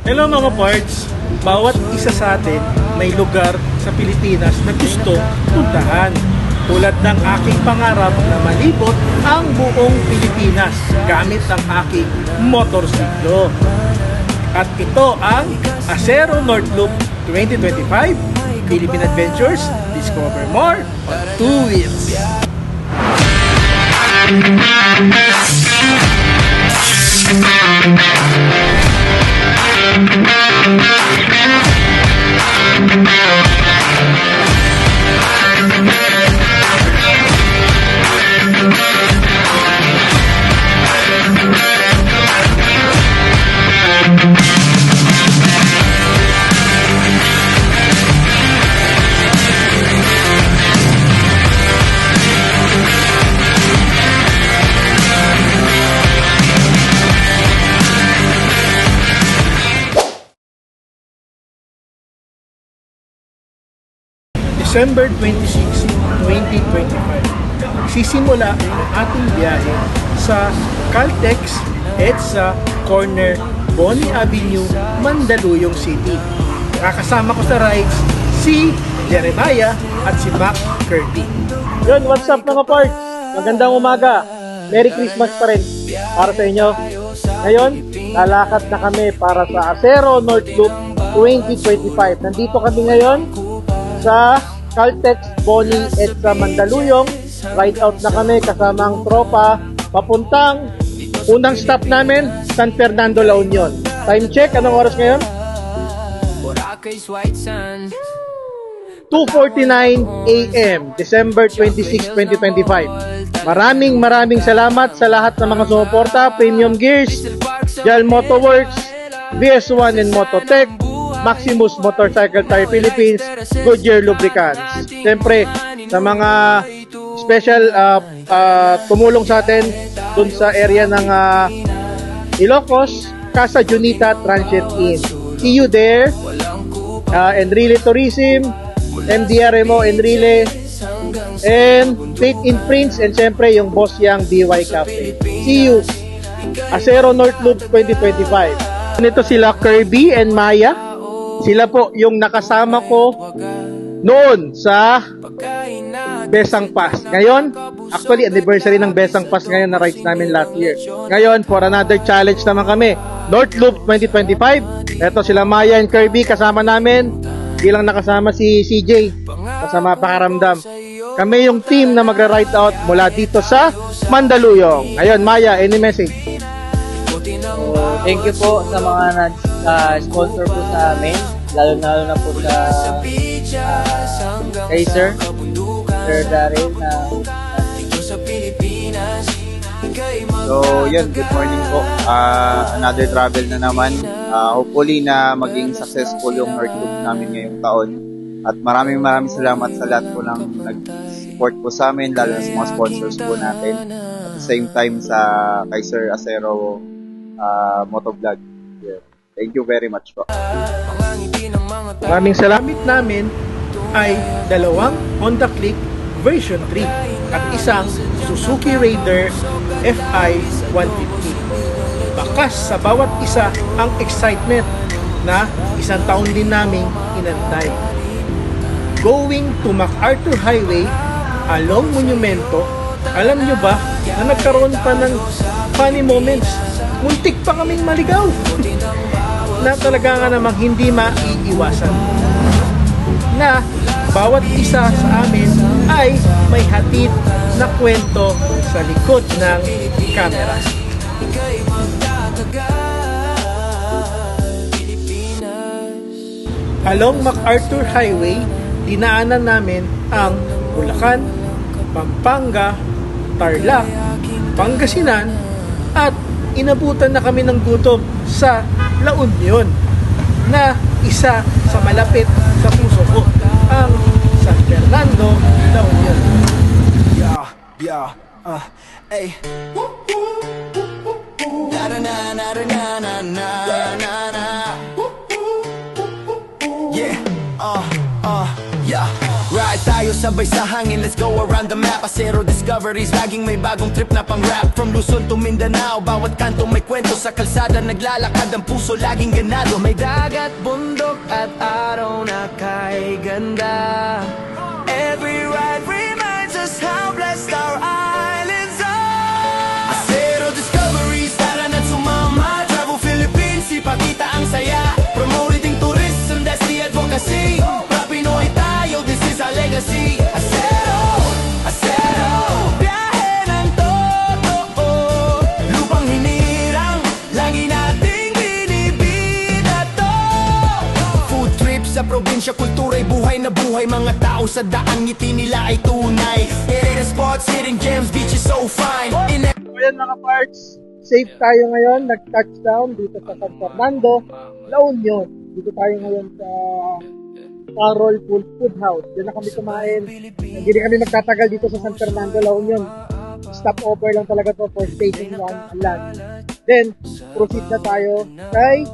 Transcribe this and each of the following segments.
Hello mga parts! Bawat isa sa atin may lugar sa Pilipinas na gusto puntahan. Tulad ng aking pangarap na malibot ang buong Pilipinas gamit ang aking motorsiklo. At ito ang Acero North Loop 2025 Philippine Adventures. Discover more on two wheels. December 26, 2025. Sisimula ang ating biyahe sa Caltex EDSA Corner, Boni Avenue, Mandaluyong City. Kakasama ko sa rides si Jeremiah at si Mac Kirby. Yun, what's up mga parts? Magandang umaga. Merry Christmas pa rin para sa inyo. Ngayon, lalakad na kami para sa Acero North Loop 2025. Nandito kami ngayon sa Caltex Boni EDSA Mandaluyong. Ride out na kami kasama ang tropa papuntang unang stop namin, San Fernando, La Union. Time check, anong oras ngayon? 2:49 AM, December 26, 2025. Maraming salamat sa lahat ng mga sumuporta, Premium Gears, JAL Motoworks, VS1 and Mototech, Maximus Motorcycle Tire Philippines, Goodyear Lubricants. Siyempre, sa mga special tumulong sa atin dun sa area ng Ilocos, Casa Junita Transient Inn. See you there. Enrile Tourism, MDRMO Enrile, and Faith in Prince, and siyempre yung Boss Yang DY Cafe. See you. Acero North Loop 2025. Nito sila Kirby and Maya. Sila po yung nakasama ko noon sa Besang Pass. Ngayon, actually anniversary ng Besang Pass ngayon na rides namin last year. Ngayon, for another challenge naman kami, North Loop 2025. Ito sila Maya and Kirby kasama namin. Bilang nakasama si CJ kasama pakaramdam. Kami yung team na magra-ride out mula dito sa Mandaluyong. Ngayon, Maya, any message? Thank you po sa mga nag-sponsor po sa amin, lalo na po sa kay Sir Daryl na So, yun, good morning po. Another travel na naman. Hopefully na maging successful yung North Loop namin ngayong taon. At maraming salamat sa lahat po ng nag-support po sa amin, lalo na sa mga sponsors po natin. At the same time sa kay Sir Acero Motovlog. Yeah. Thank you very much po. Maraming salamat namin ay dalawang Honda Click version 3 at isang Suzuki Raider FI 150. Bakas sa bawat isa ang excitement na isang taon din naming inantay. Going to MacArthur Highway along Monumento, alam nyo ba na nagkaroon pa ng funny moments? Muntik pa kaming maligaw na talaga nga namang hindi maiiwasan, na bawat isa sa amin ay may hatid na kwento sa likod ng camera. Along MacArthur Highway, dinaanan namin ang Bulacan, Pampanga, Tarlac, Pangasinan, at inabutan na kami ng gutom sa La Union, na isa sa malapit sa puso ko, ang San Fernando, La Union. Hey. Yeah, yeah. Ride tayo tayo sabay sa hangin, let's go around the map. Asero discoveries, laging may bagong trip na pang rap. From Luzon to Mindanao, bawat kanto may kwento. Sa kalsada naglalakad, ang puso laging ganado. May dagat, bundok at araw na kay ganda. Every ride reminds us how blessed our islands are. Asero discoveries, tara na't sumama. Travel Philippines, ipakita ang saya. Promoting tourism, that's the advocacy. Pinoy tayo, this is our legacy. Asero, biyahe ng totoo. Lupang hinirang, lagi nating binibida to. Food trip sa probinsya, kultura'y buhay na buhay. Mga tao sa daan, ngiti nila ay tunay. Hidden spots, hidden gems, beaches so fine. So yan mga parts, safe tayo ngayon, nag-touchdown dito sa San Fernando, La Union. Dito tayo ngayon sa Carol Food House. Diyan na kami kumain. Hindi kami magtatagal dito sa San Fernando, La Union. Stop over lang talaga to for station 1 and lunch. Then, proceed na tayo kay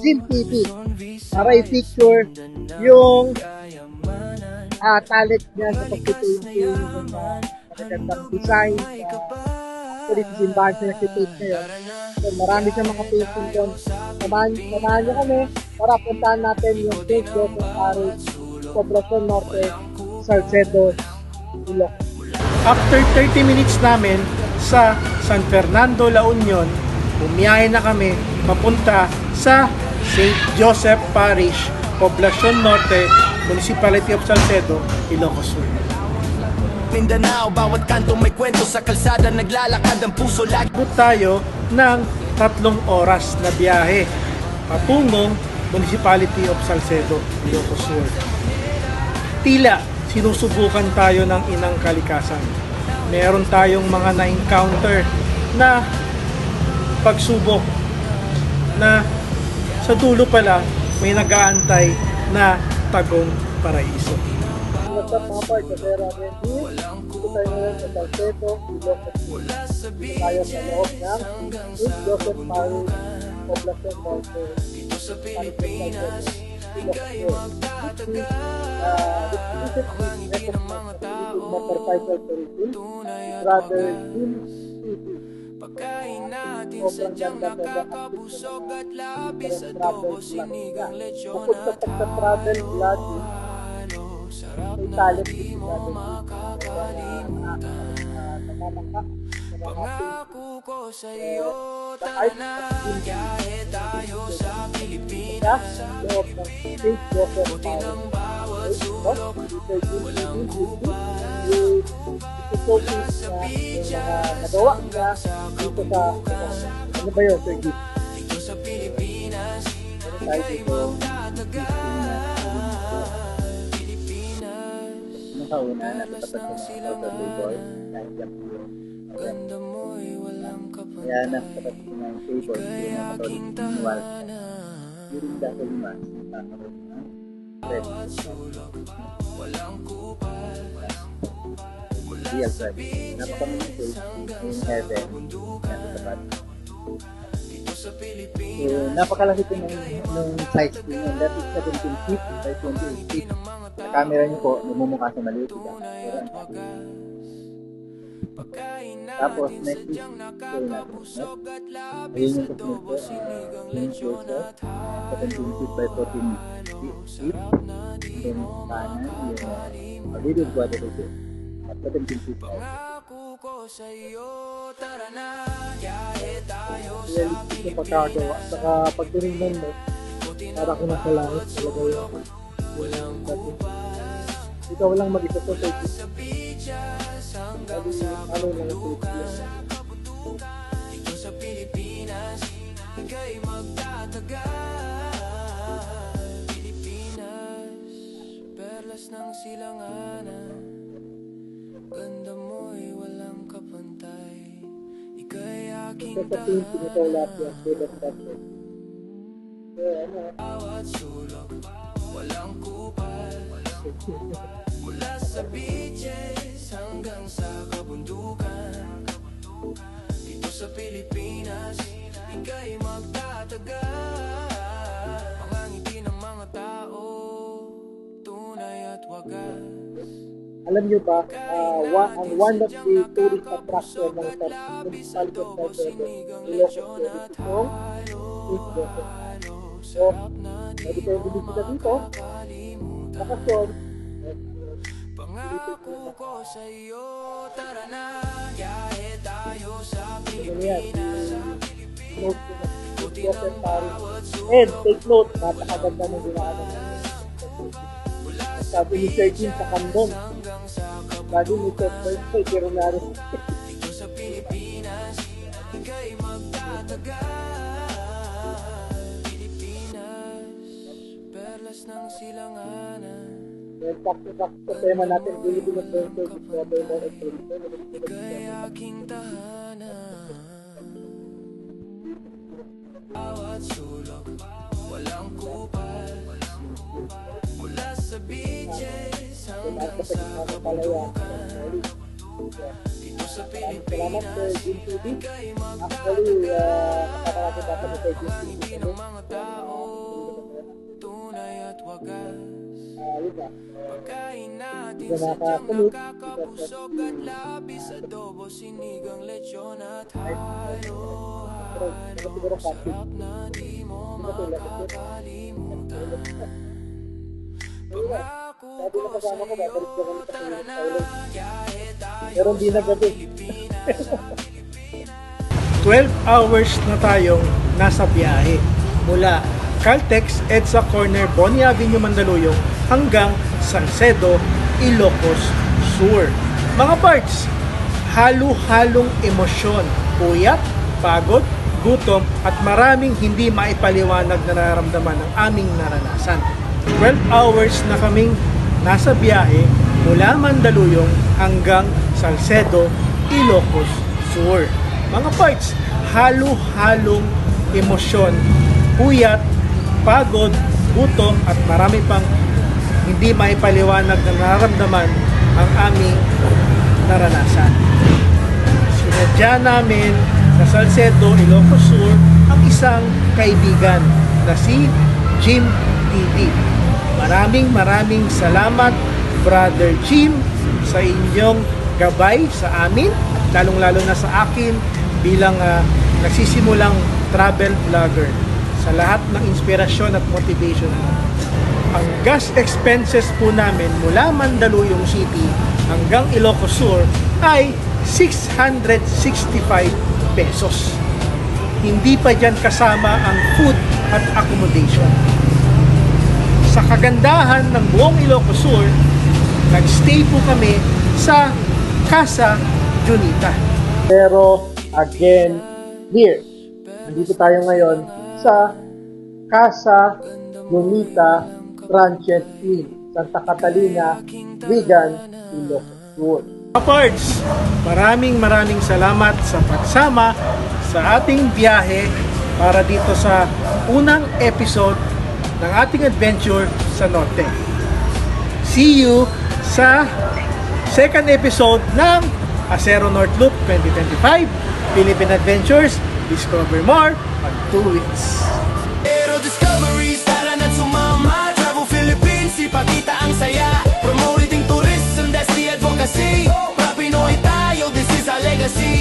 Jim TV para i-picture yung talent niya sa pag-painting, sa magagandang design, actually si Simbahan siya nag-paint ngayon. So, marami siyang mga painting doon. Samahan niyo kami para puntahan natin yung St. Joseph Parish, Poblacion Norte, Salcedo, Ilocos. After 30 minutes namin sa San Fernando, La Union, bumiyahe na kami papunta sa St. Joseph Parish, Poblacion Norte, Municipality of Salcedo, Ilocos Sur. Mindanao, bawat kanto may kwento. Sa kalsada naglalakad, ang puso lagi. Abot tayo ng 3 oras na biyahe patungong Municipality of Salcedo, Ilocos Sur. Tila sinusubukan tayo ng inang kalikasan. Meron tayong mga na-encounter na pagsubok na sa dulo pala may nag-aantay na tagong paraiso. What's up mga part? Kasera Benji. Dito tayo ngayon sa Salcedo, Ilocos Sur. Dito tayo sa loob ng St. Joseph Parish, Poblacion Norte, Ilocos Sur. Motorcycle tourism, brother Jim TV. Pagkain natin sadyang nakakabusog at labis. Adobo, sinigang, lechon Bukod sa at pagka-travel vlog, sarap may na talent di din mo natin. makakalimutan. Namamangka. Pangako ko sa iyo, tara na, biyahe tayo sa Pilipinas. Sa loob ng St. Joseph Ng Parish. bawat sulok, Walang showcase na yung mga nagawa niya dito sa ano ba yun, Sir Gift? dito sa Pilipinas. Tayo dito. Nakauna na ito sa mga table kahit lang yung Ganda mo'y walang kapantay. kaya nakatapat ko ng table yung mga katolik manual during the whole month nakakaroon ng bread Walang kupal, real bread napaka-meaningful in heaven nakatapat dito sa so Pilipinas. napakalaki po ng size po yun that is 17 feet by 28 feet sa camera niyo po namumukha sa maliit diba? Pero ang sabi tapos next week show natin next ayun yung technique po yung closer 17 feet by 14 feet and then kanan yung Pagilid Guadalupe at 17 feet by Sa iyo, tara na, biyahe tayo sa realistic yung pagkagawa saka pag tinignan mo para kung nasa langit talaga yung ikaw lang mag-isa to sa ano lang ang Pilipinas dito sa Pilipinas. Ika'y magtatagal. Pilipinas, perlas ng silanganan. Ganda mo'y walang kapantay. Ika'y aking so sa team pinitaw lahat yung good at bad so ano bawat sulok, walang kupal. Mula sa beaches hanggang sa kabundukan. Dito sa Pilipinas, ika'y magtatagal. Mga ngiti ng mga tao, tunay at wagas. Alam nyo ba, one of the tourist attraction ng municipality of Salcedo, Ilocos Sur, is itong East Boston. So, pwede kayo bilisita dito, bakasyon, and take note, napakaganda ng ginagawa namin. Sabi ni Sir Jim sa Kandon, sabi ni Sir Jim, pero narin. Well, back sa tema natin, Philippine Adventure Discover More Experience. Bawat sulok, walang kupal. Mula sa beaches hanggang sa kabundukan. Dito sa Salamat Sir Jim TV. Actually, nakakalapit ako ni Sir Jim TV. ng mga tao, tunay at wagas. Yun na. Pagkain natin Hindi sa nakakakulit. nakakapusok at labis, adobo, sinigang, lechon at halo. Pero siguro pati. Na di mo Hindi ko tulad ito. makakalimutan. Sabi na kasama ko, babalik ko kami sa Island. Pero hindi na gabi. 12 hours na tayong nasa biyahe mula Caltex, EDSA Corner, Boni Avenue, Mandaluyong hanggang Salcedo, Ilocos Sur. Mga parts, halo-halong emosyon, puyat, pagod, gutom at maraming hindi maipaliwanag na nararamdaman ng aming naranasan. 12 hours na kaming nasa biyahe mula Mandaluyong hanggang Salcedo, Ilocos Sur. Mga parts, halo-halong emosyon, puyat, pagod, gutom at marami pang hindi maipaliwanag na nararamdaman ang aming naranasan. Sinadya namin sa Salcedo, Ilocos Sur ang isang kaibigan na si Jim TV. Maraming salamat, Brother Jim, sa inyong gabay sa amin, lalong-lalo na sa akin bilang nagsisimulang travel vlogger. Sa lahat ng inspirasyon at motivation mo. Ang gas expenses po namin mula Mandaluyong City hanggang Ilocos Sur ay 665 pesos. Hindi pa dyan kasama ang food at accommodation. Sa kagandahan ng buong Ilocos Sur, nagstay po kami sa Casa Junita. Pero again, here, nandito tayo ngayon sa Casa Junita Ranches Inn, Santa Catalina, Vigan, Ilocos Sur. Pards, maraming salamat sa pagsama sa ating biyahe para dito sa unang episode ng ating adventure sa Norte. See you sa second episode ng Acero North Loop 2025 Philippine Adventures. Discover more on 2 weeks. Aero Discoveries, tara na't sumama. Travel Philippines, ipakita ang saya. Promoting tourism, that's the advocacy. Mga Pinoy tayo, this is our legacy.